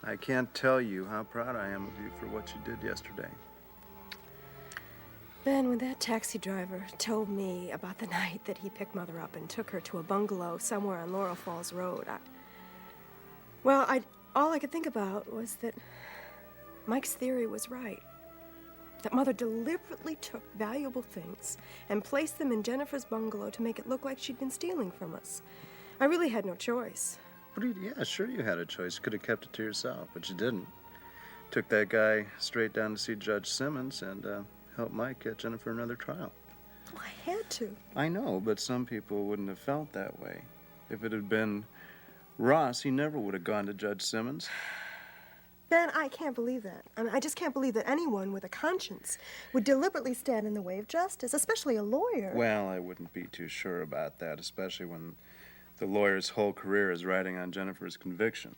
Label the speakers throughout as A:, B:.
A: I can't tell you how proud I am of you for what you did yesterday.
B: Ben, when that taxi driver told me about the night that he picked Mother up and took her to a bungalow somewhere on Laurel Falls Road, all I could think about was that Mike's theory was right. That Mother deliberately took valuable things and placed them in Jennifer's bungalow to make it look like she'd been stealing from us. I really had no choice.
A: But yeah, sure you had a choice. You could have kept it to yourself, but you didn't. Took that guy straight down to see Judge Simmons and helped Mike get Jennifer another trial.
B: Well, I had to.
A: I know, but some people wouldn't have felt that way. If it had been Ross, he never would have gone to Judge Simmons.
B: Ben, I can't believe that. I just can't believe that anyone with a conscience would deliberately stand in the way of justice, especially a lawyer.
A: Well, I wouldn't be too sure about that, especially when the lawyer's whole career is riding on Jennifer's conviction.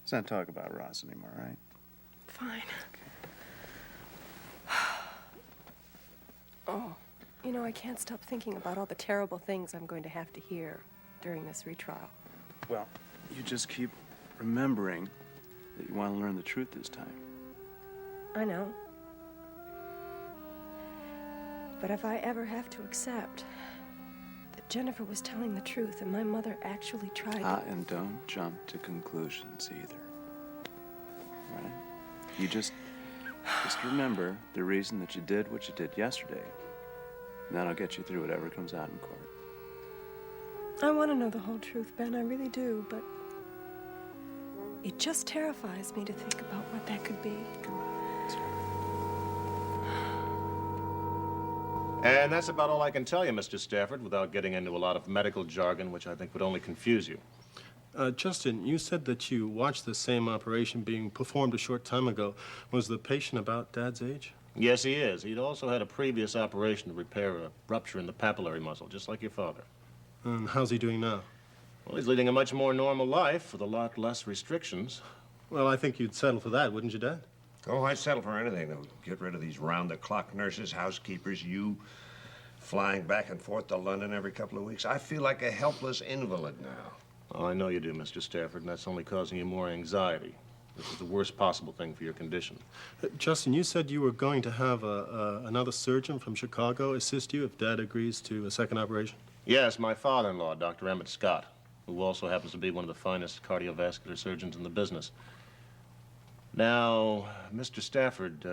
A: Let's not talk about Ross anymore, right?
B: Fine. Oh, I can't stop thinking about all the terrible things I'm going to have to hear during this retrial.
A: Well, you just keep remembering that you want to learn the truth this time.
B: I know. But if I ever have to accept that Jennifer was telling the truth and my mother actually tried
A: And don't jump to conclusions either. Right? You just remember the reason that you did what you did yesterday. And that'll get you through whatever comes out in court.
B: I want to know the whole truth, Ben, I really do, but it just terrifies me to think about what that could be.
A: Come on.
C: And that's about all I can tell you, Mr. Stafford, without getting into a lot of medical jargon, which I think would only confuse you.
D: Justin, you said that you watched the same operation being performed a short time ago. Was the patient about Dad's age?
C: Yes, he is. He'd also had a previous operation to repair a rupture in the papillary muscle, just like your father.
D: And how's he doing now?
C: Well, he's leading a much more normal life with a lot less restrictions.
D: Well, I think you'd settle for that, wouldn't you, Dad?
E: Oh, I'd settle for anything to get rid of these round-the-clock nurses, housekeepers, you flying back and forth to London every couple of weeks. I feel like a helpless invalid now.
C: Oh, I know you do, Mr. Stafford, and that's only causing you more anxiety. This is the worst possible thing for your condition.
D: Justin, you said you were going to have another surgeon from Chicago assist you if Dad agrees to a second operation?
C: Yes, my father-in-law, Dr. Emmett Scott, who also happens to be one of the finest cardiovascular surgeons in the business. Now, Mr. Stafford,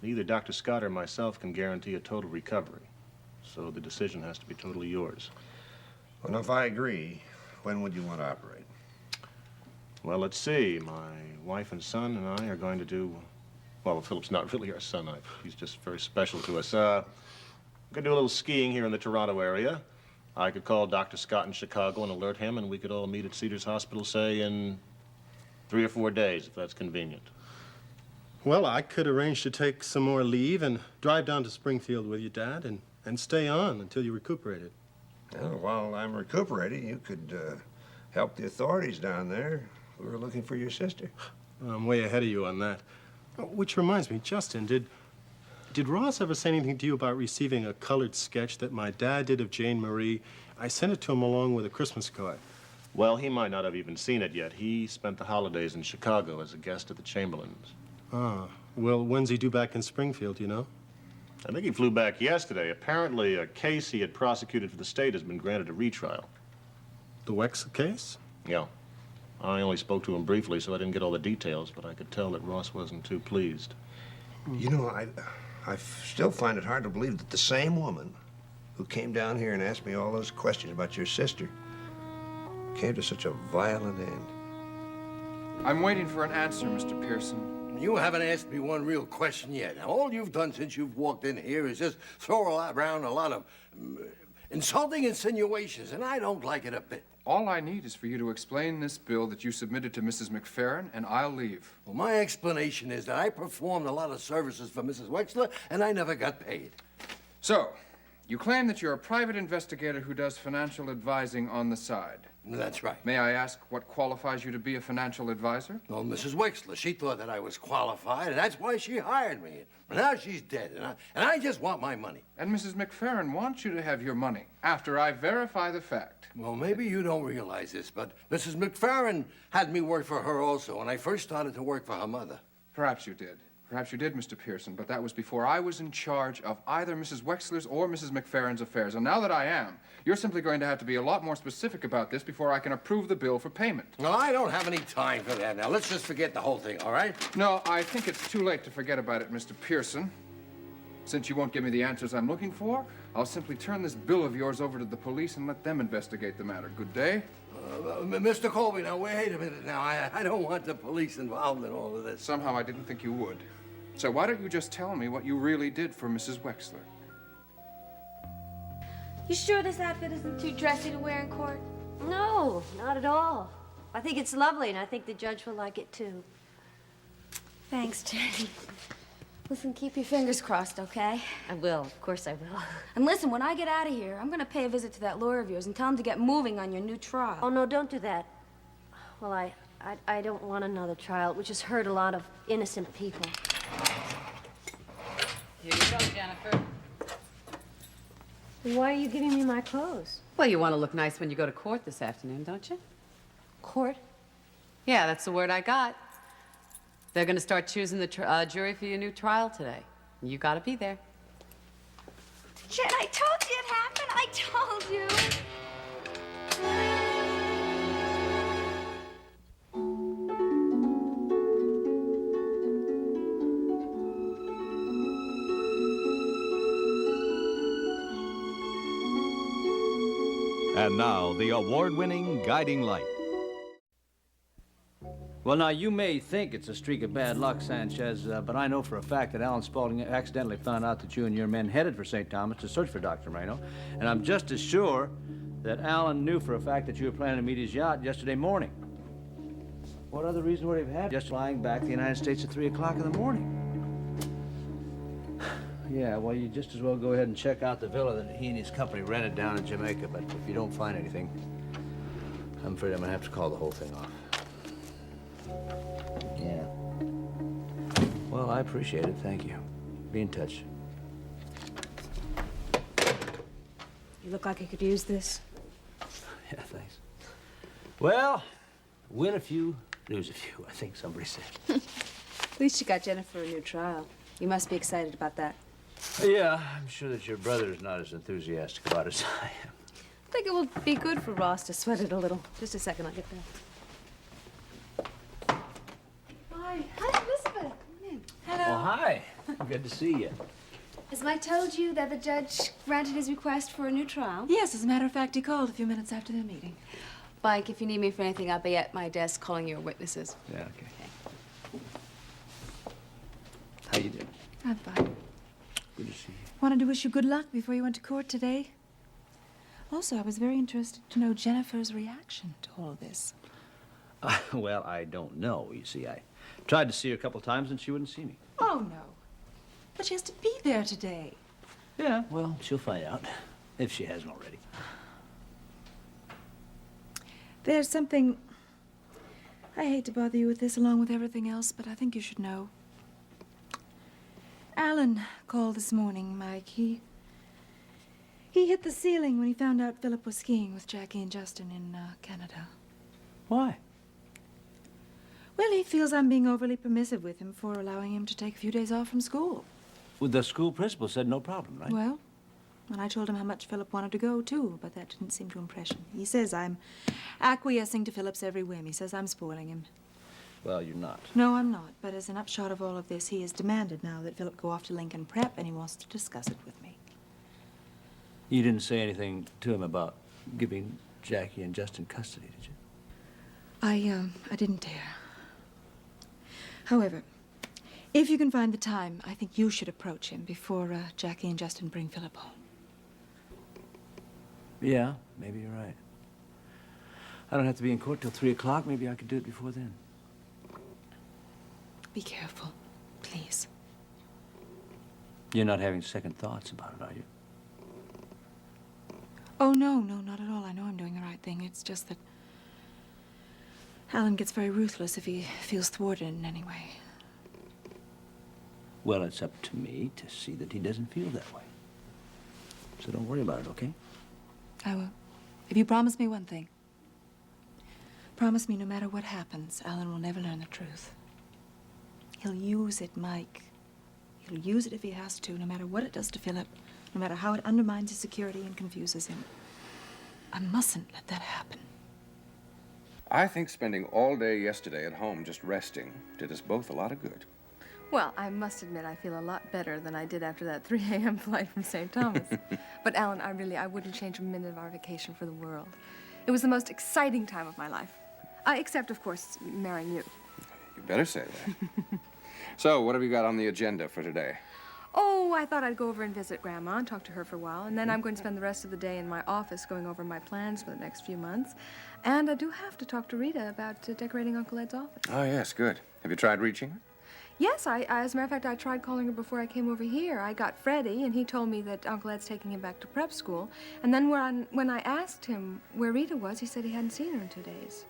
C: neither Dr. Scott or myself can guarantee a total recovery, so the decision has to be totally yours.
E: Well, if I agree, when would you want to operate?
C: Well, let's see. My wife and son and I are going to do... Well, Philip's not really our son. He's just very special to us. We're going to do a little skiing here in the Toronto area. I could call Dr. Scott in Chicago and alert him, and we could all meet at Cedars Hospital, say, in 3 or 4 days, if that's convenient.
D: Well, I could arrange to take some more leave and drive down to Springfield with you, Dad, and stay on until you recuperated.
E: Well, while I'm recuperating, you could help the authorities down there who are looking for your sister.
D: I'm way ahead of you on that. Which reminds me, Justin, did Ross ever say anything to you about receiving a colored sketch that my dad did of Jane Marie? I sent it to him along with a Christmas card.
C: Well, he might not have even seen it yet. He spent the holidays in Chicago as a guest at the Chamberlains.
D: Ah, well, when's he due back in Springfield, you know?
C: I think he flew back yesterday. Apparently, a case he had prosecuted for the state has been granted a retrial.
D: The Wexler case?
C: Yeah. I only spoke to him briefly, so I didn't get all the details, but I could tell that Ross wasn't too pleased.
E: You know, I still find it hard to believe that the same woman who came down here and asked me all those questions about your sister came to such a violent end.
F: I'm waiting for an answer, Mr. Pearson.
G: You haven't asked me one real question yet. Now, all you've done since you've walked in here is just throw around a lot of insulting insinuations, and I don't like it a bit.
F: All I need is for you to explain this bill that you submitted to Mrs. McFerrin, and I'll leave.
G: Well, my explanation is that I performed a lot of services for Mrs. Wexler, and I never got paid.
F: So, You claim that you're a private investigator who does financial advising on the side.
G: That's right.
F: May I ask what qualifies you to be a financial advisor?
G: Well, Mrs. Wexler, she thought that I was qualified, and that's why she hired me. But now she's dead, and I just want my money.
F: And Mrs. McFerrin wants you to have your money after I verify the fact.
G: Well, maybe you don't realize this, but Mrs. McFerrin had me work for her also when I first started to work for her mother.
F: Perhaps you did. Perhaps you did, Mr. Pearson, but that was before I was in charge of either Mrs. Wexler's or Mrs. McFerrin's affairs. And now that I am, you're simply going to have to be a lot more specific about this before I can approve the bill for payment.
G: Well, I don't have any time for that now. Let's just forget the whole thing, all right?
F: No, I think it's too late to forget about it, Mr. Pearson. Since you won't give me the answers I'm looking for, I'll simply turn this bill of yours over to the police and let them investigate the matter. Good day.
G: Mr. Colby, now, wait a minute now. I don't want the police involved in all of this.
F: Somehow I didn't think you would. So why don't you just tell me what you really did for Mrs. Wexler?
H: You sure this outfit isn't too dressy to wear in court?
I: No, not at all. I think it's lovely, and I think the judge will like it, too.
H: Thanks, Jenny. Listen, keep your fingers crossed, okay?
I: I will. Of course I will.
H: And listen, when I get out of here, I'm gonna pay a visit to that lawyer of yours and tell him to get moving on your new trial.
I: Oh, no, don't do that. Well, I don't want another trial. It would just hurt a lot of innocent people.
J: Here you go, Jennifer.
I: Why are you giving me my clothes?
J: Well, you want to look nice when you go to court this afternoon, don't you?
I: Court?
J: Yeah, that's the word I got. They're going to start choosing the jury for your new trial today. You got to be there.
H: Jen, I told you it happened. I told you.
K: And now, the award-winning Guiding Light.
L: Well, now, you may think it's a streak of bad luck, Sanchez, but I know for a fact that Alan Spaulding accidentally found out that you and your men headed for St. Thomas to search for Dr. Moreno, and I'm just as sure that Alan knew for a fact that you were planning to meet his yacht yesterday morning. What other reason would he have had just flying back to the United States at 3 o'clock in the morning? Yeah, well, you just as well go ahead and check out the villa that he and his company rented down in Jamaica, but if you don't find anything, I'm afraid I'm gonna have to call the whole thing off. Yeah. Well, I appreciate it. Thank you. Be in touch.
H: You look like you could use this.
L: Yeah, thanks. Well, win a few, lose a few, I think somebody said.
H: At least you got Jennifer a new trial. You must be excited about that.
L: Yeah, I'm sure that your brother's not as enthusiastic about it as I am.
H: I think it will be good for Ross to sweat it a little. Just a second, I'll get that. Hi. Hi, Elizabeth. Come in. Hello.
L: Oh, hi. Good to see you.
H: Has Mike told you that the judge granted his request for a new trial?
M: Yes, as a matter of fact, he called a few minutes after their meeting.
H: Mike, if you need me for anything, I'll be at my desk calling your witnesses.
L: Yeah, okay. How you doing?
M: I'm fine.
L: Good to see you.
M: Wanted to wish you good luck before you went to court today. Also, I was very interested to know Jennifer's reaction to all of this.
L: Well, I don't know. You see, I tried to see her a couple times and she wouldn't see me.
M: Oh, no. But she has to be there today.
L: Yeah, well, she'll find out, if she hasn't already.
M: There's something... I hate to bother you with this along with everything else, but I think you should know. Alan called this morning, Mike. He hit the ceiling when he found out Philip was skiing with Jackie and Justin in Canada.
L: Why?
M: Well, he feels I'm being overly permissive with him for allowing him to take a few days off from school.
L: Well, the school principal said no problem, right?
M: Well, and I told him how much Philip wanted to go, too, but that didn't seem to impress him. He says I'm acquiescing to Philip's every whim. He says I'm spoiling him.
L: Well, you're not.
M: No, I'm not. But as an upshot of all of this, he has demanded now that Philip go off to Lincoln Prep, and he wants to discuss it with me.
L: You didn't say anything to him about giving Jackie and Justin custody, did you?
M: I didn't dare. However, if you can find the time, I think you should approach him before Jackie and Justin bring Philip home.
L: Yeah, maybe you're right. I don't have to be in court till 3 o'clock. Maybe I could do it before then.
M: Be careful, please.
L: You're not having second thoughts about it, are you?
M: Oh, no, not at all. I know I'm doing the right thing. It's just that Alan gets very ruthless if he feels thwarted in any way.
L: Well, it's up to me to see that he doesn't feel that way. So don't worry about it, okay?
M: I will. If you promise me one thing, promise me no matter what happens, Alan will never learn the truth. He'll use it, Mike. He'll use it if he has to, no matter what it does to Philip, no matter how it undermines his security and confuses him. I mustn't let that happen.
F: I think spending all day yesterday at home just resting did us both a lot of good.
N: Well, I must admit I feel a lot better than I did after that 3 a.m. flight from St. Thomas. But Alan, I wouldn't change a minute of our vacation for the world. It was the most exciting time of my life. Except, of course, marrying you.
F: You better say that. So, what have you got on the agenda for today?
N: Oh, I thought I'd go over and visit Grandma and talk to her for a while, and then I'm going to spend the rest of the day in my office going over my plans for the next few months. And I do have to talk to Rita about decorating Uncle Ed's office.
F: Oh, yes, good. Have you tried reaching her?
N: Yes, as a matter of fact, I tried calling her before I came over here. I got Freddie, and he told me that Uncle Ed's taking him back to prep school. And then when I asked him where Rita was, he said he hadn't seen her in 2 days.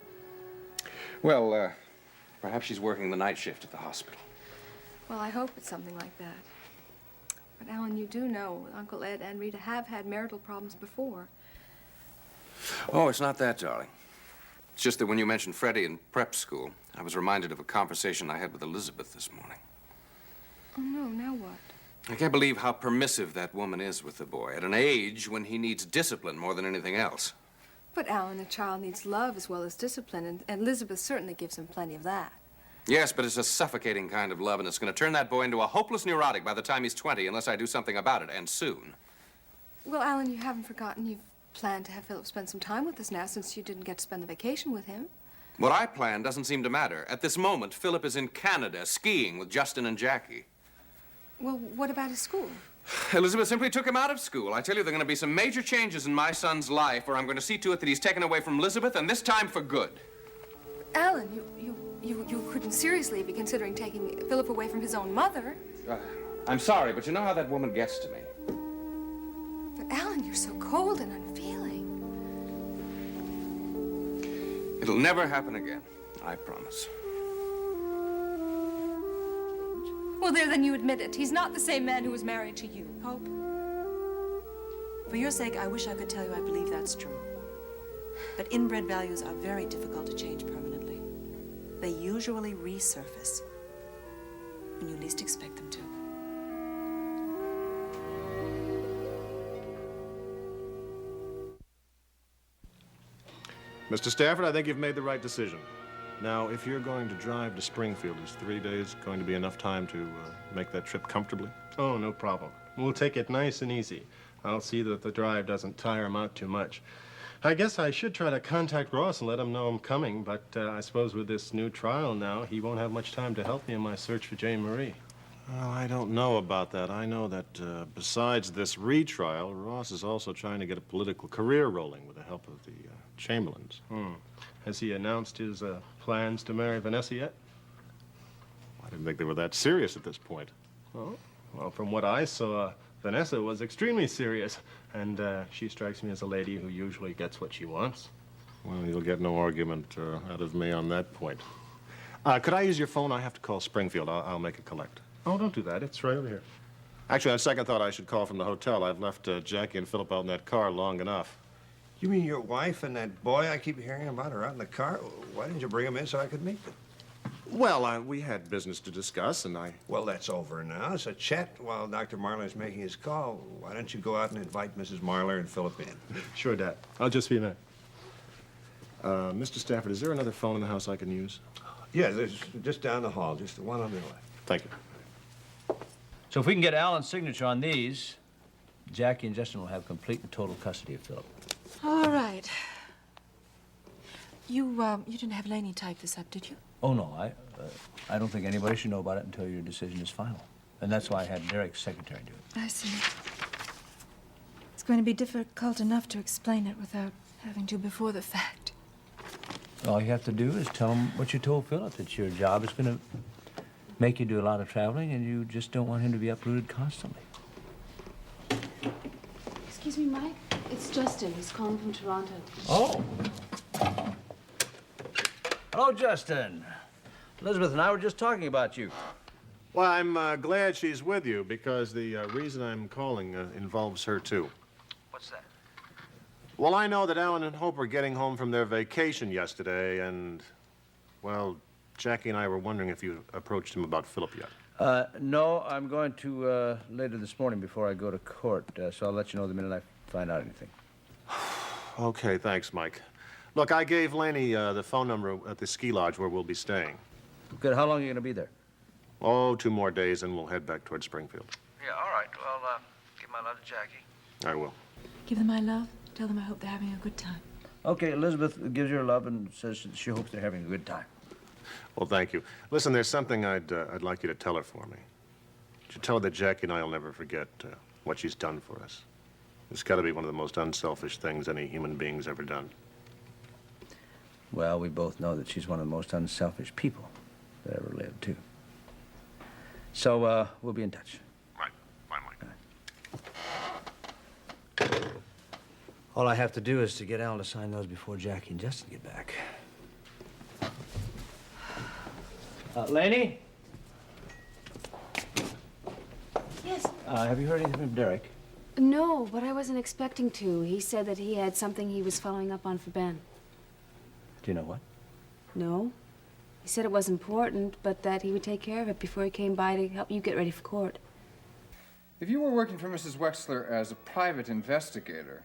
F: Well, perhaps she's working the night shift at the hospital.
N: Well, I hope it's something like that. But, Alan, you do know Uncle Ed and Rita have had marital problems before.
F: Oh, it's not that, darling. It's just that when you mentioned Freddie in prep school, I was reminded of a conversation I had with Elizabeth this morning.
N: Oh, no, now what?
F: I can't believe how permissive that woman is with the boy at an age when he needs discipline more than anything else.
N: But, Alan, a child needs love as well as discipline, and Elizabeth certainly gives him plenty of that.
F: Yes, but it's a suffocating kind of love, and it's going to turn that boy into a hopeless neurotic by the time he's 20, unless I do something about it, and soon.
N: Well, Alan, you haven't forgotten you've planned to have Philip spend some time with us now since you didn't get to spend the vacation with him.
F: What I planned doesn't seem to matter. At this moment, Philip is in Canada skiing with Justin and Jackie.
N: Well, what about his school?
F: Elizabeth simply took him out of school. I tell you, there are going to be some major changes in my son's life, where I'm going to see to it that he's taken away from Elizabeth, and this time for good.
N: Alan, you couldn't seriously be considering taking Philip away from his own mother.
F: I'm sorry, but you know how that woman gets to me.
N: But, Alan, you're so cold and unfeeling.
F: It'll never happen again, I promise.
N: Well, there, then you admit it. He's not the same man who was married to you.
M: Hope, for your sake, I wish I could tell you I believe that's true. But inbred values are very difficult to change permanently. They usually resurface when you least expect them to.
C: Mr. Stafford, I think you've made the right decision. Now, if you're going to drive to Springfield, is 3 days going to be enough time to make that trip comfortably?
D: Oh, no problem. We'll take it nice and easy. I'll see that the drive doesn't tire him out too much. I guess I should try to contact Ross and let him know I'm coming, but I suppose with this new trial now, he won't have much time to help me in my search for Jane Marie.
C: Well, I don't know about that. I know that besides this retrial, Ross is also trying to get a political career rolling with the help of the Chamberlains.
D: Has he announced his plans to marry Vanessa yet?
C: I didn't think they were that serious at this point.
D: Oh, well, from what I saw, Vanessa was extremely serious, and she strikes me as a lady who usually gets what she wants.
C: Well, you'll get no argument out of me on that point. Could I use your phone? I have to call Springfield. I'll make a collect.
D: Oh, don't do that. It's right over here.
C: Actually, on second thought, I should call from the hotel. I've left Jackie and Philip out in that car long enough.
E: You mean your wife and that boy I keep hearing about are out in the car? Why didn't you bring them in so I could meet them?
C: Well, we had business to discuss, and I...
E: Well, that's over now. It's a chat while Dr. Marler's making his call. Why don't you go out and invite Mrs. Marler and Philip in?
D: Sure, Dad. I'll just be a minute.
C: Mr. Stafford, is there another phone in the house I can use?
E: Yeah, there's just down the hall, just the one on the left.
C: Thank you.
L: So if we can get Alan's signature on these, Jackie and Justin will have complete and total custody of Philip.
M: All right. You didn't have Laney type this up, did you?
L: Oh, no, I don't think anybody should know about it until your decision is final. And that's why I had Derek's secretary do it.
M: I see. It's going to be difficult enough to explain it without having to before the fact.
L: All you have to do is tell him what you told Philip, that your job is going to make you do a lot of traveling, and you just don't want him to be uprooted constantly.
H: Excuse me, Mike? It's Justin. He's calling from Toronto.
L: Oh. Hello, Justin. Elizabeth and I were just talking about you.
C: Well, I'm glad she's with you because the reason I'm calling involves her, too.
L: What's that?
C: Well, I know that Alan and Hope were getting home from their vacation yesterday, and, well, Jackie and I were wondering if you approached him about Philip yet.
L: No, I'm going to later this morning before I go to court, so I'll let you know the minute I find out anything.
C: Okay, thanks, Mike. Look, I gave Laney the phone number at the ski lodge where we'll be staying.
L: Good. How long are you going to be there?
C: Oh, 2 more days, and we'll head back towards Springfield.
L: Yeah, all right. Well, give my love to Jackie.
C: I will.
M: Give them my love. Tell them I hope they're having a good time.
L: Okay, Elizabeth gives you her love and says she hopes they're having a good time.
C: Well, thank you. Listen, there's something I'd like you to tell her for me. You should tell her that Jackie and I will never forget what she's done for us. It's got to be one of the most unselfish things any human being's ever done.
L: Well, we both know that she's one of the most unselfish people that ever lived, too. So, we'll be in touch.
C: Right. Bye, Mike.
L: All I have to do is to get Alan to sign those before Jackie and Justin get back. Laney?
H: Yes.
L: Have you heard anything from Derek?
H: No, but I wasn't expecting to. He said that he had something he was following up on for Ben.
L: Do you know what?
H: No. He said it was important, but that he would take care of it before he came by to help you get ready for court.
F: If you were working for Mrs. Wexler as a private investigator,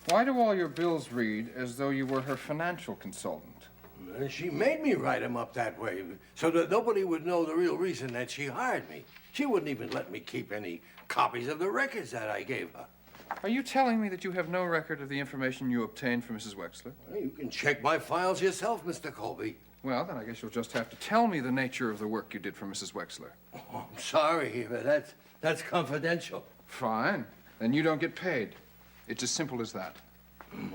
F: why do all your bills read as though you were her financial consultant?
G: She made me write them up that way so that nobody would know the real reason that she hired me. She wouldn't even let me keep any copies of the records that I gave her.
F: Are you telling me that you have no record of the information you obtained from Mrs. Wexler?
G: Well, you can check my files yourself, Mr. Colby.
F: Well, then I guess you'll just have to tell me the nature of the work you did for Mrs. Wexler.
G: Oh, I'm sorry, but that's confidential.
F: Fine. Then you don't get paid. It's as simple as that.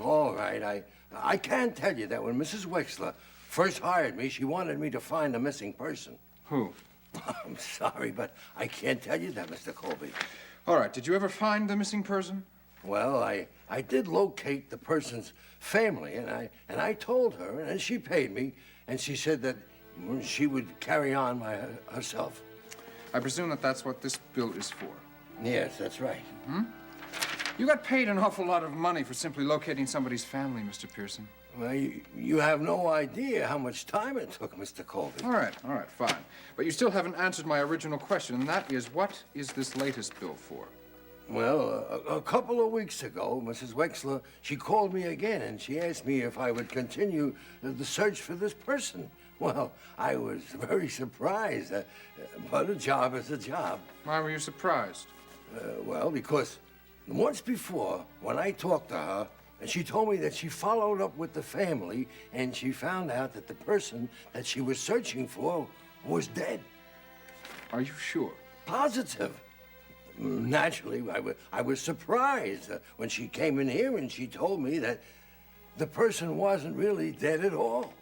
G: All right. I can tell you that when Mrs. Wexler first hired me, she wanted me to find a missing person.
F: Who?
G: I'm sorry, but I can't tell you that, Mr. Colby.
F: All right. Did you ever find the missing person?
G: Well, I did locate the person's family, and I told her, and she paid me, and she said that she would carry on by herself.
F: I presume that that's what this bill is for.
G: Yes, that's right.
F: Hmm? You got paid an awful lot of money for simply locating somebody's family, Mr. Pearson.
G: Well, you have no idea how much time it took, Mr. Colby.
F: All right, fine. But you still haven't answered my original question, and that is, what is this latest bill for?
G: Well, a couple of weeks ago, Mrs. Wexler, she called me again, and she asked me if I would continue the search for this person. Well, I was very surprised, but a job is a job.
F: Why were you surprised?
G: Well, because once before, when I talked to her, she told me that she followed up with the family, and she found out that the person that she was searching for was dead.
F: Are you sure?
G: Positive. Naturally, I was surprised when she came in here and she told me that the person wasn't really dead at all.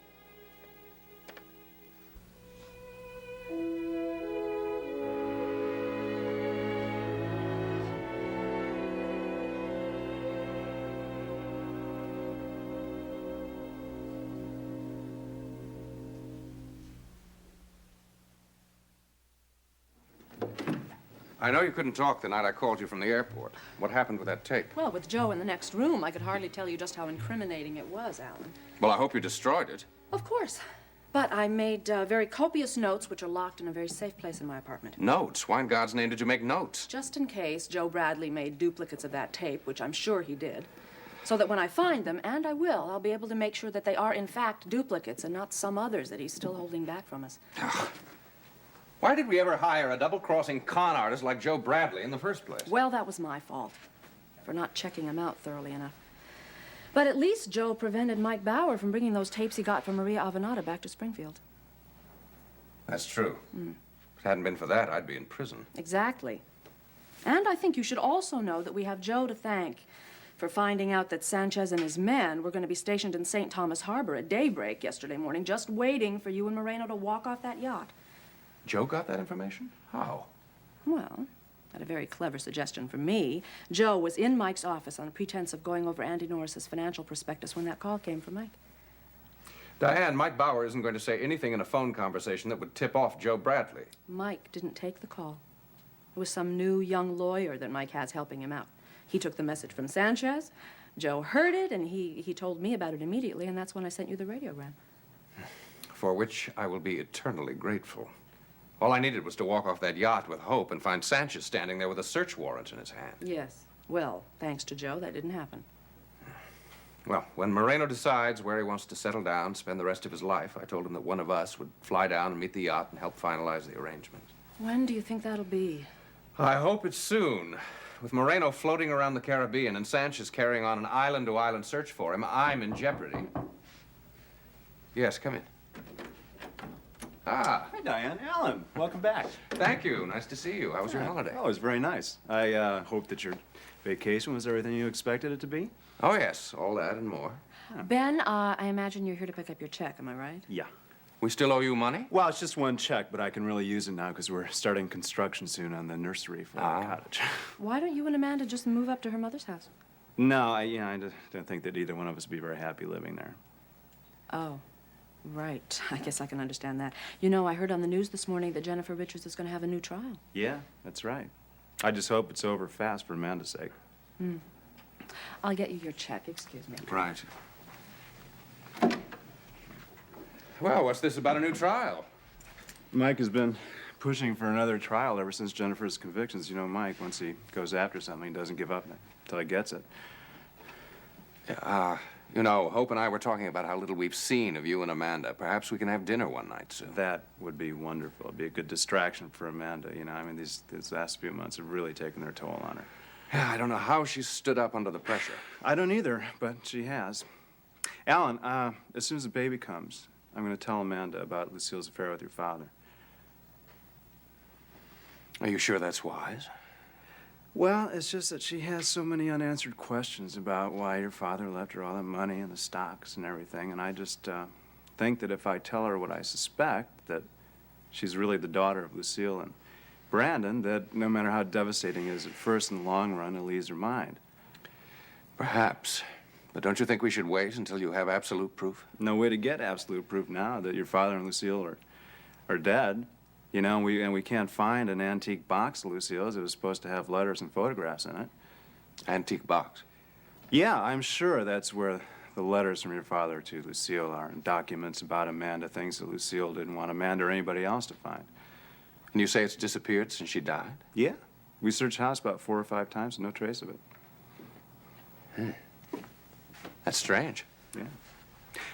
O: I know you couldn't talk the night I called you from the airport. What happened with that tape?
P: Well, with Joe in the next room, I could hardly tell you just how incriminating it was, Alan.
O: Well, I hope you destroyed it.
P: Of course. But I made very copious notes, which are locked in a very safe place in my apartment.
O: Notes? Why in God's name did you make notes?
P: Just in case Joe Bradley made duplicates of that tape, which I'm sure he did, so that when I find them, and I will, I'll be able to make sure that they are, in fact, duplicates and not some others that he's still holding back from us.
O: Why did we ever hire a double-crossing con artist like Joe Bradley in the first place?
P: Well, that was my fault for not checking him out thoroughly enough. But at least Joe prevented Mike Bauer from bringing those tapes he got from Maria Avenata back to Springfield.
O: That's true. If it hadn't been for that, I'd be in prison.
P: Exactly. And I think you should also know that we have Joe to thank for finding out that Sanchez and his men were going to be stationed in St. Thomas Harbor at daybreak yesterday morning, just waiting for you and Moreno to walk off that yacht.
O: Joe got that information? How?
P: Well, had a very clever suggestion for me. Joe was in Mike's office on a pretense of going over Andy Norris's financial prospectus when that call came from Mike.
O: Diane, Mike Bauer isn't going to say anything in a phone conversation that would tip off Joe Bradley.
P: Mike didn't take the call. It was some new young lawyer that Mike has helping him out. He took the message from Sanchez. Joe heard it, and he told me about it immediately, and that's when I sent you the radiogram.
O: For which I will be eternally grateful. All I needed was to walk off that yacht with Hope and find Sanchez standing there with a search warrant in his hand.
P: Yes. Well, thanks to Joe, that didn't happen.
O: Well, when Moreno decides where he wants to settle down, spend the rest of his life, I told him that one of us would fly down and meet the yacht and help finalize the arrangements.
P: When do you think that'll be?
O: I hope it's soon. With Moreno floating around the Caribbean and Sanchez carrying on an island-to-island search for him, I'm in jeopardy. Yes, come in. Ah.
A: Hi, Diane. Alan, welcome back.
O: Thank you. Nice to see you. How was your holiday?
A: Oh, it was very nice. I hope that your vacation was everything you expected it to be.
O: Oh, yes. All that and more.
P: Ben, I imagine you're here to pick up your check, am I right?
A: Yeah.
O: We still owe you money?
A: Well, it's just one check, but I can really use it now because we're starting construction soon on the nursery for the cottage.
P: Why don't you and Amanda just move up to her mother's house?
A: No, I don't think that either one of us would be very happy living there.
P: Oh. Right. I guess I can understand that. You know, I heard on the news this morning that Jennifer Richards is going to have a new trial.
A: Yeah, that's right. I just hope it's over fast for Amanda's sake.
P: I'll get you your check. Excuse me.
O: Right. Well, what's this about a new trial?
A: Mike has been pushing for another trial ever since Jennifer's convictions. You know, Mike, once he goes after something, he doesn't give up until he gets it.
O: You know, Hope and I were talking about how little we've seen of you and Amanda. Perhaps we can have dinner one night soon.
A: That would be wonderful. It'd be a good distraction for Amanda. You know, I mean, these last few months have really taken their toll on her.
O: Yeah, I don't know how she's stood up under the pressure.
A: I don't either, but she has. Alan, as soon as the baby comes, I'm going to tell Amanda about Lucille's affair with your father.
O: Are you sure that's wise?
A: Well, it's just that she has so many unanswered questions about why your father left her all that money and the stocks and everything, and I just think that if I tell her what I suspect, that she's really the daughter of Lucille and Brandon, that no matter how devastating it is at first, in the long run, it'll ease her mind.
O: Perhaps. But don't you think we should wait until you have absolute proof?
A: No way to get absolute proof now that your father and Lucille are dead. You know, we can't find an antique box of Lucille's. It was supposed to have letters and photographs in it.
O: Antique box?
A: Yeah, I'm sure that's where the letters from your father to Lucille are, and documents about Amanda, things that Lucille didn't want Amanda or anybody else to find.
O: And you say it's disappeared since she died?
A: Yeah. We searched the house about 4 or 5 times and no trace of it.
O: That's strange.
A: Yeah.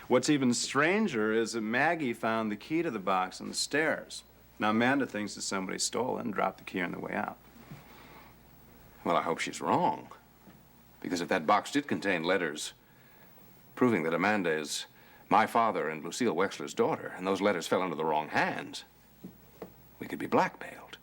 A: What's even stranger is that Maggie found the key to the box on the stairs. Now, Amanda thinks that somebody stole it and dropped the key on the way out.
O: Well, I hope she's wrong. Because if that box did contain letters proving that Amanda is my father and Lucille Wexler's daughter, and those letters fell into the wrong hands, we could be blackmailed.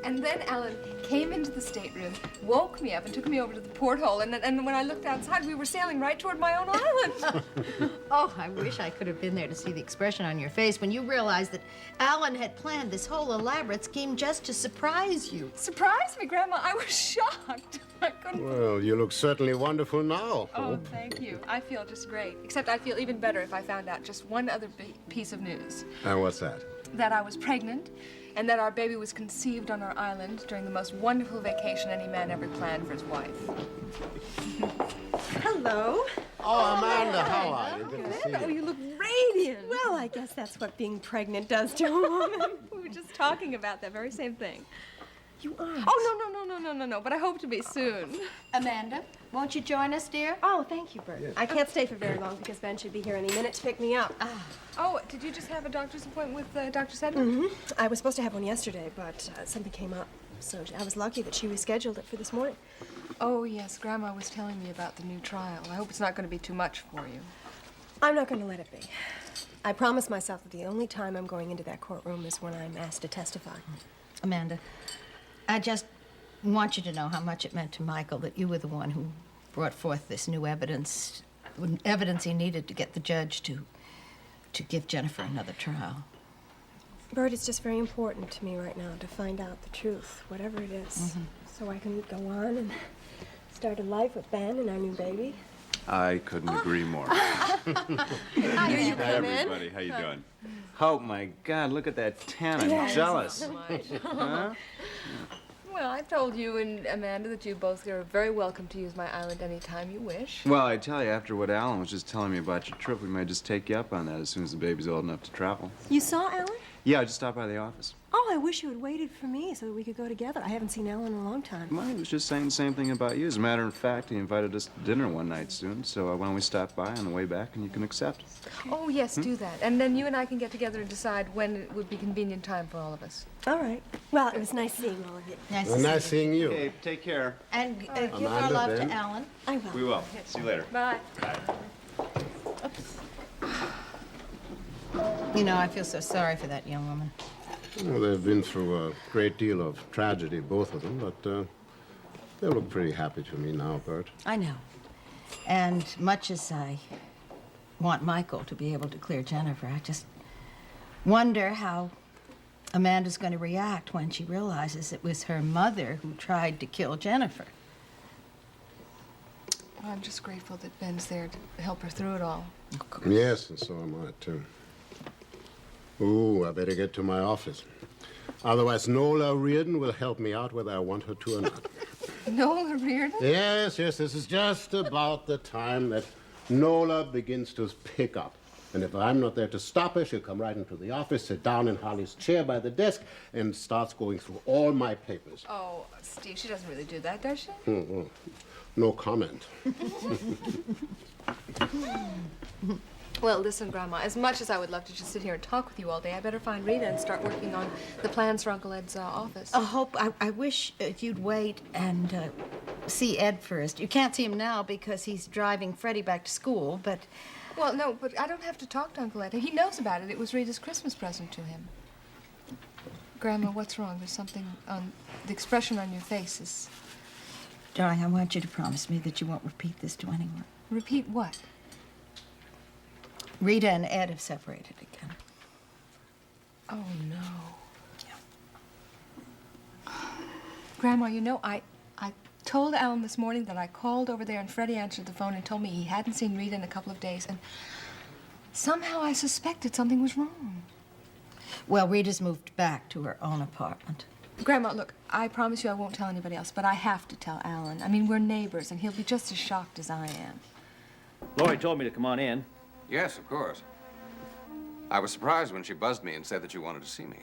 N: And then Alan came into the stateroom, woke me up, and took me over to the porthole. And when I looked outside, we were sailing right toward my own island.
Q: Oh, I wish I could have been there to see the expression on your face when you realized that Alan had planned this whole elaborate scheme just to surprise you.
N: Surprise me, Grandma. I was shocked. I couldn't.
R: Well, you look certainly wonderful now,
N: Oh,
R: Hope.
N: thank you. I feel just great. Except I feel even better if I found out just one other piece of news.
R: And what's that?
N: That I was pregnant, and that our baby was conceived on our island during the most wonderful vacation any man ever planned for his wife.
B: Hello.
R: Oh, Amanda, how are you? Good to see
B: Oh,
R: you.
B: you look
N: radiant.
B: Well, I guess that's what being pregnant does to a woman.
N: We were just talking about that very same thing.
B: You aren't.
N: Oh, no, but I hope to be soon.
Q: Amanda, won't you join us, dear?
B: Oh, thank you, Bert. I can't stay for very long because Ben should be here any minute to pick me up.
N: Oh, did you just have a doctor's appointment with Dr. Sedgwick?
B: Mm-hmm. I was supposed to have one yesterday, but something came up. So I was lucky that she rescheduled it for this morning.
N: Oh, yes, Grandma was telling me about the new trial. I hope it's not going to be too much for you.
B: I'm not going to let it be. I promised myself that the only time I'm going into that courtroom is when I'm asked to testify.
Q: Amanda, I just want you to know how much it meant to Michael that you were the one who brought forth this new evidence, evidence he needed to get the judge to give Jennifer another trial.
B: Bert, it's just very important to me right now to find out the truth, whatever it is, so I can go on and start a life with Ben and our new baby.
A: I couldn't agree more.
B: Hi, you come in.
A: Everybody, how you doing? Oh my God, look at that tan. I'm jealous. Huh?
N: Well, I've told you and Amanda that you both are very welcome to use my island anytime you wish.
A: Well, I tell you, after what Alan was just telling me about your trip, we might just take you up on that as soon as the baby's old enough to travel.
B: You saw Alan?
A: Yeah, I just stopped by the office.
B: Oh, I wish you had waited for me so that we could go together. I haven't seen Alan in a long time.
A: Mine was just saying the same thing about you. As a matter of fact, he invited us to dinner one night soon, so why don't we stop by on the way back and you can accept.
N: Oh, yes, do that. And then you and I can get together and decide when it would be convenient time for all of us.
B: All right. Well, it was nice seeing all of you.
R: Nice seeing you.
A: Okay, take care.
Q: And give our
R: Amanda,
Q: love
R: Ben.
Q: to Alan.
B: I will.
A: We will. See you later.
N: Bye.
Q: You know, I feel so sorry for that young woman.
R: Well, they've been through a great deal of tragedy, both of them, but they look pretty happy to me now, Bert.
Q: I know. And much as I want Michael to be able to clear Jennifer, I just wonder how Amanda's going to react when she realizes it was her mother who tried to kill Jennifer.
N: Well, I'm just grateful that Ben's there to help her through it all.
Q: Of course.
R: Yes, and so am I, too. Ooh, I better get to my office. Otherwise, Nola Reardon will help me out whether I want her to or not.
N: Nola Reardon?
R: Yes, this is just about the time that Nola begins to pick up. And if I'm not there to stop her, she'll come right into the office, sit down in Holly's chair by the desk, and starts going through all my papers.
N: Oh, Steve, she doesn't really do that, does she?
R: No comment.
N: Well, listen, Grandma, as much as I would love to just sit here and talk with you all day, I better find Rita and start working on the plans for Uncle Ed's office.
Q: I wish you'd wait and see Ed first. You can't see him now because he's driving Freddie back to school, but...
N: Well, no, but I don't have to talk to Uncle Ed. He knows about it. It was Rita's Christmas present to him. Grandma, what's wrong? There's something on... The expression on your face is...
Q: Darling, I want you to promise me that you won't repeat this to anyone.
N: Repeat what?
Q: Rita and Ed have separated again.
N: Oh, no. Yeah. Grandma, you know, I told Alan this morning that I called over there and Freddie answered the phone and told me he hadn't seen Rita in a couple of days, and somehow I suspected something was wrong.
Q: Well, Rita's moved back to her own apartment.
N: Grandma, look, I promise you I won't tell anybody else, but I have to tell Alan. I mean, we're neighbors, and he'll be just as shocked as I am.
L: Lori told me to come on in.
O: Yes, of course. I was surprised when she buzzed me and said that you wanted to see me.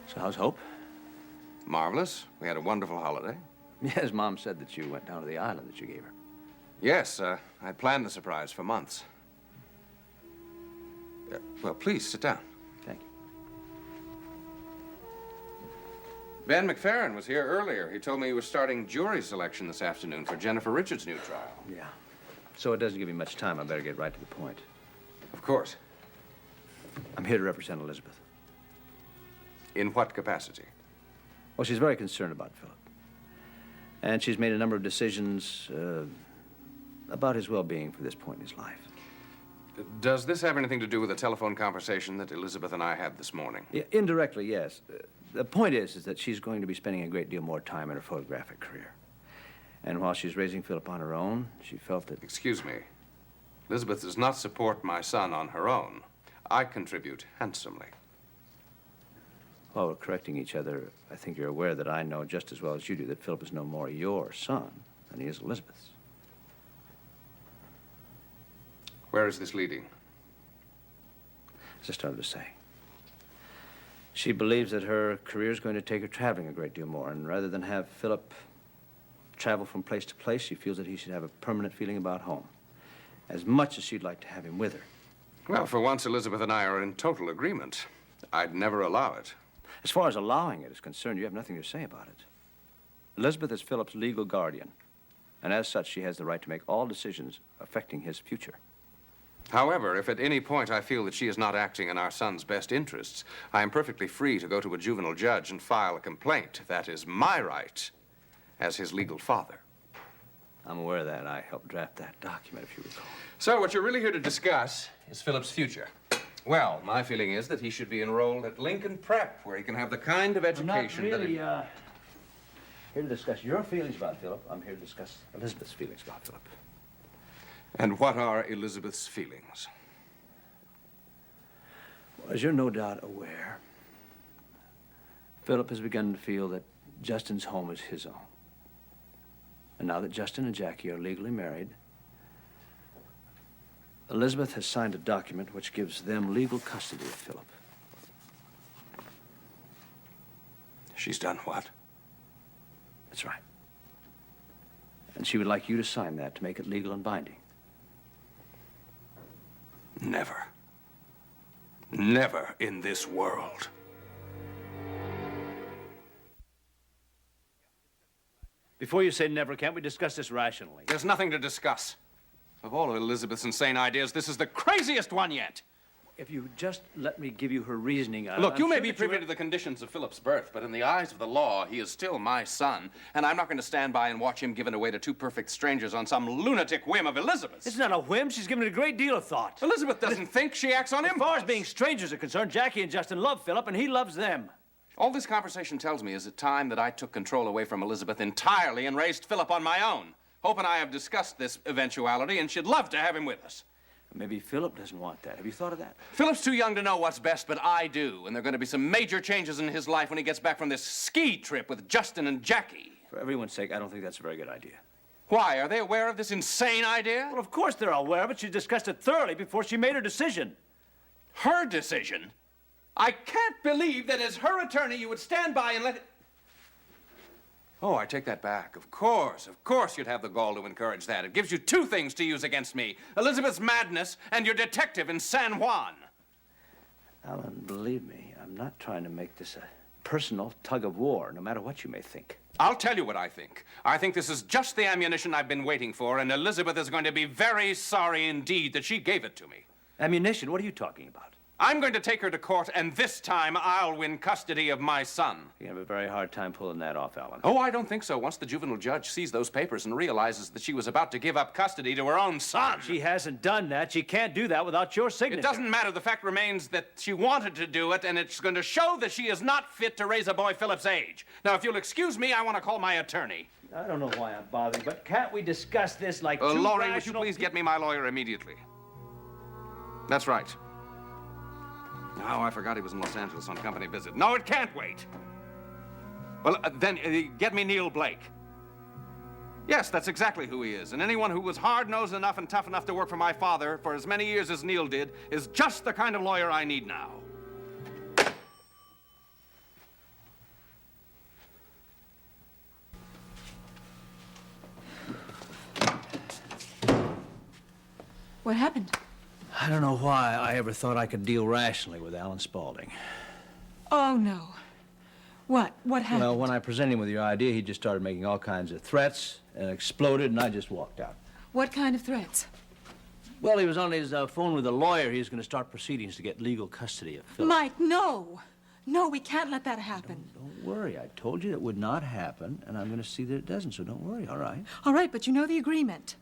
L: So how's Hope?
O: Marvelous. We had a wonderful holiday.
L: Yes, Mom said that you went down to the island that you gave her.
O: Yes, I planned the surprise for months. Well, please, sit down.
L: Thank you.
O: Ben McFerrin was here earlier. He told me he was starting jury selection this afternoon for Jennifer Richards' new trial.
L: Yeah. So it doesn't give me much time. I better get right to the point.
O: Of course.
L: I'm here to represent Elizabeth.
O: In what capacity?
L: Well, she's very concerned about Philip. And she's made a number of decisions about his well-being from this point in his life.
O: Does this have anything to do with the telephone conversation that Elizabeth and I had this morning?
L: Yeah, indirectly, yes. The point is that she's going to be spending a great deal more time in her photographic career. And while she's raising Philip on her own, she felt that...
O: Excuse me. Elizabeth does not support my son on her own. I contribute handsomely.
L: While we're correcting each other, I think you're aware that I know just as well as you do that Philip is no more your son than he is Elizabeth's.
O: Where is this leading?
L: as I started to say. She believes that her career is going to take her traveling a great deal more, and rather than have Philip travel from place to place, she feels that he should have a permanent feeling about home, as much as she'd like to have him with her.
O: Well, for once, Elizabeth and I are in total agreement. I'd never allow it.
L: As far as allowing it is concerned, you have nothing to say about it. Elizabeth is Philip's legal guardian, and as such, she has the right to make all decisions affecting his future.
O: However, if at any point I feel that she is not acting in our son's best interests, I am perfectly free to go to a juvenile judge and file a complaint. That is my right as his legal father.
L: I'm aware of that. I helped draft that document, if you recall.
O: So what you're really here to discuss is Philip's future. Well, my feeling is that he should be enrolled at Lincoln Prep, where he can have the kind of education
L: I'm not really, here to discuss your feelings about Philip. I'm here to discuss Elizabeth's feelings about Philip.
O: And what are Elizabeth's feelings?
L: Well, as you're no doubt aware, Philip has begun to feel that Justin's home is his own. And now that Justin and Jackie are legally married, Elizabeth has signed a document which gives them legal custody of Philip.
O: She's done what?
L: That's right. And she would like you to sign that to make it legal and binding.
O: Never. Never in this world.
L: Before you say never, can't we discuss this rationally?
O: There's nothing to discuss. Of all of Elizabeth's insane ideas, this is the craziest one yet.
L: If you just let me give you her reasoning,
O: Look,
L: I'm
O: you may
L: sure
O: be
L: that
O: privy to the conditions of Philip's birth, but in the eyes of the law, he is still my son, and I'm not going to stand by and watch him given away to two perfect strangers on some lunatic whim of Elizabeth's.
L: It's not a whim. She's given it a great deal of thought.
O: Elizabeth doesn't think, she acts on impulse.
L: As far as being strangers are concerned, Jackie and Justin love Philip, and he loves them.
O: All this conversation tells me is it time that I took control away from Elizabeth entirely and raised Philip on my own. Hope and I have discussed this eventuality, and she'd love to have him with us.
L: Maybe Philip doesn't want that. Have you thought of that?
O: Philip's too young to know what's best, but I do. And there are going to be some major changes in his life when he gets back from this ski trip with Justin and Jackie.
L: For everyone's sake, I don't think that's a very good idea.
O: Why? Are they aware of this insane idea?
L: Well, of course they're aware of it. She discussed it thoroughly before she made her decision.
O: Her decision? I can't believe that as her attorney you would stand by and let it... Oh, I take that back. Of course you'd have the gall to encourage that. It gives you two things to use against me. Elizabeth's madness and your detective in San Juan.
L: Alan, believe me, I'm not trying to make this a personal tug of war, no matter what you may think.
O: I'll tell you what I think. I think this is just the ammunition I've been waiting for, and Elizabeth is going to be very sorry indeed that she gave it to me.
L: Ammunition? What are you talking about?
O: I'm going to take her to court, and this time I'll win custody of my son.
L: You have a very hard time pulling that off, Alan.
O: Oh, I don't think so. Once the juvenile judge sees those papers and realizes that she was about to give up custody to her own son.
L: She hasn't done that. She can't do that without your signature.
O: It doesn't matter. The fact remains that she wanted to do it, and it's going to show that she is not fit to raise a boy Philip's age. Now, if you'll excuse me, I want to call my attorney.
L: I don't know why I'm bothering, but can't we discuss this like two
O: Laurie, would you please get me my lawyer immediately? That's right. Oh, I forgot he was in Los Angeles on company visit. No, it can't wait. Well, then get me Neil Blake. Yes, that's exactly who he is. And anyone who was hard-nosed enough and tough enough to work for my father for as many years as Neil did is just the kind of lawyer I need now.
M: What happened?
L: I don't know why I ever thought I could deal rationally with Alan Spaulding.
M: Oh, no. What? What happened?
L: Well, when I presented him with your idea, he just started making all kinds of threats and exploded, and I just walked out.
M: What kind of threats?
L: Well, he was on his phone with a lawyer. He was going to start proceedings to get legal custody of Philip.
M: Mike, no. No, we can't let that happen.
L: Don't worry. I told you it would not happen, and I'm going to see that it doesn't, so don't worry, all right?
M: All right, but you know the agreement.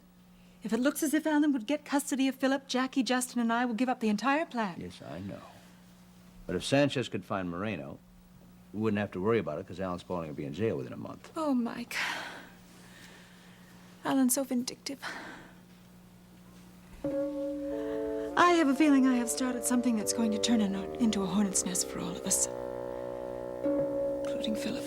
M: If it looks as if Alan would get custody of Philip, Jackie, Justin, and I will give up the entire plan.
L: Yes, I know. But if Sanchez could find Moreno, we wouldn't have to worry about it because Alan Spaulding would be in jail within a month.
M: Oh, Mike. Alan's so vindictive. I have a feeling I have started something that's going to turn into a hornet's nest for all of us, including Philip.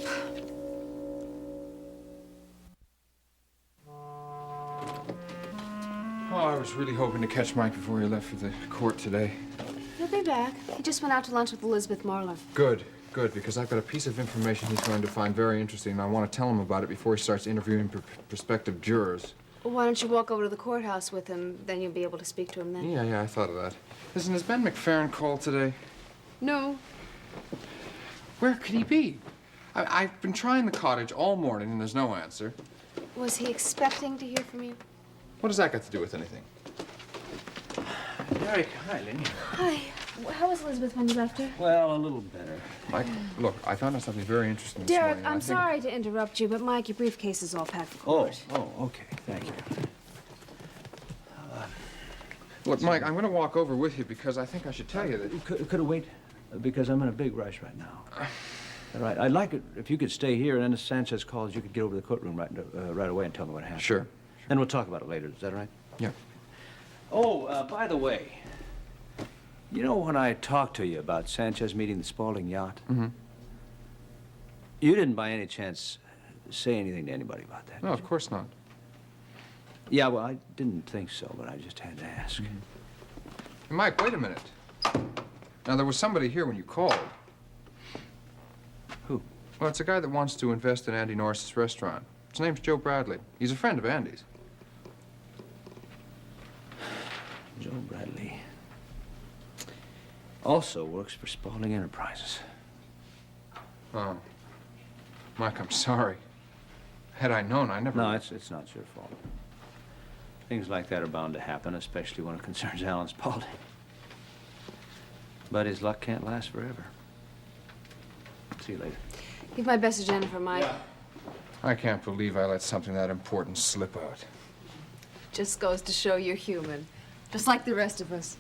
F: Oh, I was really hoping to catch Mike before he left for the court today.
P: He'll be back. He just went out to lunch with Elizabeth Marlar.
F: Good, good, because I've got a piece of information he's going to find very interesting, and I want to tell him about it before he starts interviewing prospective jurors.
P: Well, why don't you walk over to the courthouse with him? Then you'll be able to speak to him then.
F: Yeah, I thought of that. Listen, has Ben McFerrin called today?
P: No.
F: Where could he be? I've been trying the cottage all morning, and there's no answer.
P: Was he expecting to hear from you?
F: What does that got to do with anything?
L: Derek, hi, Lenny.
P: Hi. How was Elizabeth when you left her?
L: Well, a little better.
F: Mike, look, I found out something very interesting this
P: Derek,
F: morning.
P: I'm sorry to interrupt you, but Mike, your briefcase is all packed for court.
L: Oh, okay. Thank you.
F: Look, Mike, I'm going to walk over with you because I think I should tell you that...
L: Could it wait? Because I'm in a big rush right now. All right, I'd like it if you could stay here, and then if Sanchez calls, you could get over to the courtroom right away and tell me what happened.
F: Sure.
L: Then we'll talk about it later. Is that all right?
F: Yeah.
L: Oh, by the way, you know when I talked to you about Sanchez meeting the Spaulding yacht?
F: Mm-hmm.
L: You didn't by any chance say anything to anybody about that?
F: No, of course not.
L: Yeah, well, I didn't think so, but I just had to ask.
F: Mm-hmm. Mike, wait a minute. Now, there was somebody here when you called.
L: Who?
F: Well, it's a guy that wants to invest in Andy Norris's restaurant. His name's Joe Bradley. He's a friend of Andy's.
L: Joe Bradley. Also works for Spaulding Enterprises.
F: Oh. Mike, I'm sorry. Had I known, I never...
L: No, it's not your fault. Things like that are bound to happen, especially when it concerns Alan Spaulding. But his luck can't last forever. See you later.
P: Give my best to Jennifer, Mike.
F: Yeah. I can't believe I let something that important slip out.
P: Just goes to show you're human. Just like the rest of us.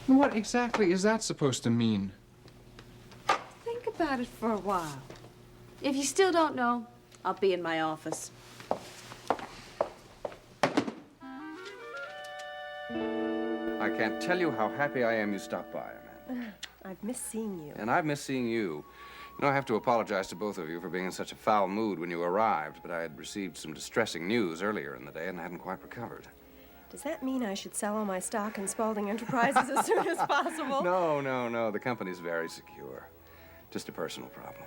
F: What exactly is that supposed to mean?
P: Think about it for a while. If you still don't know, I'll be in my office.
O: I can't tell you how happy I am you stopped by, Amanda.
B: I've missed seeing you.
O: And I've missed seeing you. You know, I have to apologize to both of you for being in such a foul mood when you arrived, but I had received some distressing news earlier in the day and hadn't quite recovered.
B: Does that mean I should sell all my stock in Spaulding Enterprises as soon as possible?
O: No. The company's very secure. Just a personal problem.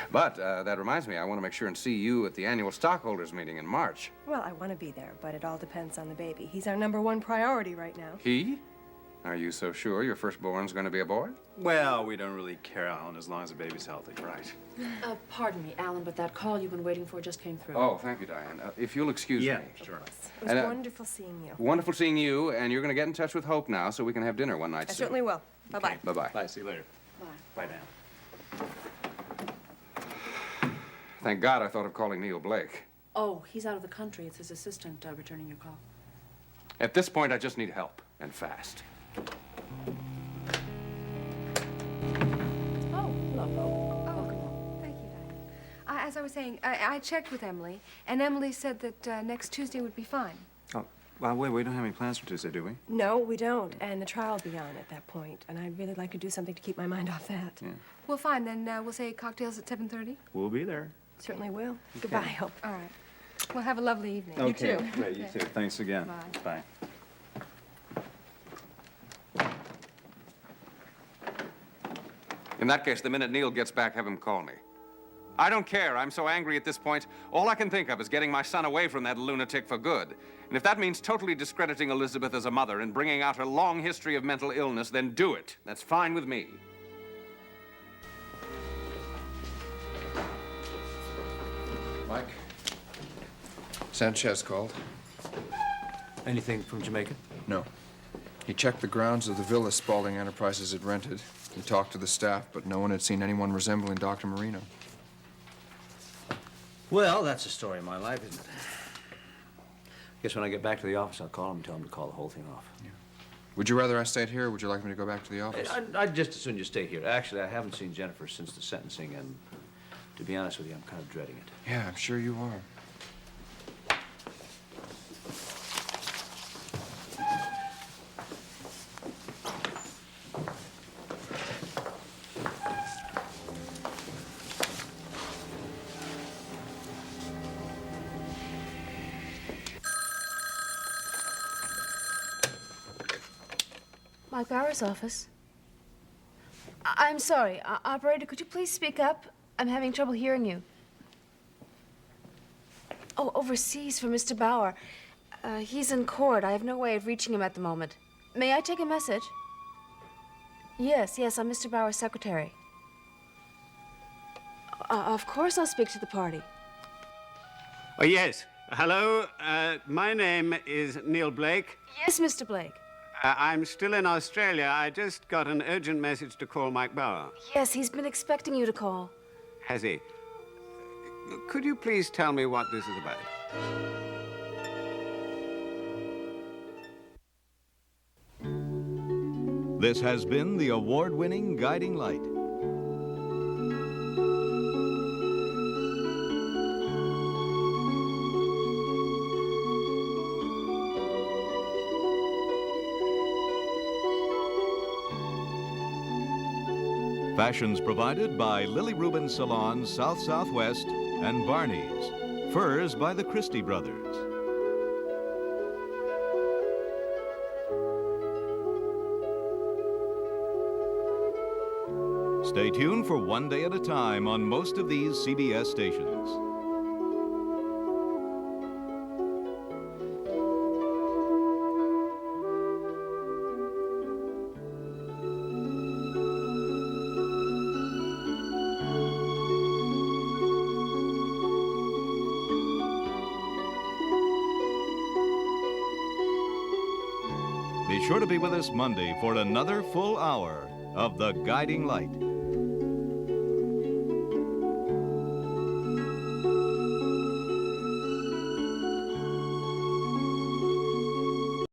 O: But that reminds me, I want to make sure and see you at the annual stockholders meeting in March.
B: Well, I want to be there, but it all depends on the baby. He's our #1 priority right now.
O: He? Are you so sure your firstborn's going to be a boy?
A: Well, we don't really care, Alan, as long as the baby's healthy. Right.
P: Pardon me, Alan, but that call you've been waiting for just came through.
O: Oh, thank you, Diane. If you'll excuse me.
A: Sure.
B: It was wonderful seeing you.
O: Wonderful seeing you, and you're going to get in touch with Hope now so we can have dinner one night
B: I
O: soon.
B: certainly will. Bye-bye.
O: Okay, bye-bye.
A: Bye, see you later.
P: Bye.
A: Bye, Dan.
O: Thank God I thought of calling Neil Blake.
P: Oh, he's out of the country. It's his assistant returning your call.
O: At this point, I just need help, and fast.
P: Oh, hello, Hope.
N: Welcome home. Thank you, Diane. As I was saying, I checked with Emily, and Emily said that next Tuesday would be fine.
A: Oh, well, wait, we don't have any plans for Tuesday, do we?
B: No, we don't. And the trial will be on at that point, and I'd really like to do something to keep my mind off that.
A: Yeah.
N: Well, fine, then we'll say cocktails at 7:30.
A: We'll be there.
B: Certainly will. Goodbye, Hope.
N: All right. Well, have a lovely evening.
A: Okay.
N: You too.
A: Great, you too. Thanks again.
N: Bye.
A: Bye.
O: In that case, the minute Neil gets back, have him call me. I don't care. I'm so angry at this point. All I can think of is getting my son away from that lunatic for good. And if that means totally discrediting Elizabeth as a mother and bringing out her long history of mental illness, then do it. That's fine with me.
F: Mike? Sanchez called.
L: Anything from Jamaica?
F: No. He checked the grounds of the villa Spaulding Enterprises had rented. He talked to the staff, but no one had seen anyone resembling Dr. Marino.
L: Well, that's the story of my life, isn't it? Guess when I get back to the office, I'll call him and tell him to call the whole thing off.
F: Yeah. Would you rather I stayed here, or would you like me to go back to the office?
L: I'd just as soon you stay here. Actually, I haven't seen Jennifer since the sentencing, and to be honest with you, I'm kind of dreading it.
F: Yeah, I'm sure you are.
P: Mike Bauer's office.
H: I'm sorry. Operator, could you please speak up? I'm having trouble hearing you. Oh, overseas for Mr. Bauer. He's in court. I have no way of reaching him at the moment. May I take a message? Yes, I'm Mr. Bauer's secretary. Of course I'll speak to the party.
S: Oh, yes. Hello. My name is Neil Blake.
H: Yes, Mr. Blake.
S: I'm still in Australia. I just got an urgent message to call Mike Bauer.
H: Yes, he's been expecting you to call.
S: Has he? Could you please tell me what this is about?
K: This has been the award-winning Guiding Light. Fashions provided by Lily Rubin Salon South Southwest and Barney's. Furs by the Christie Brothers. Stay tuned for One Day at a Time on most of these CBS stations. Be sure to be with us Monday for another full hour of The Guiding Light.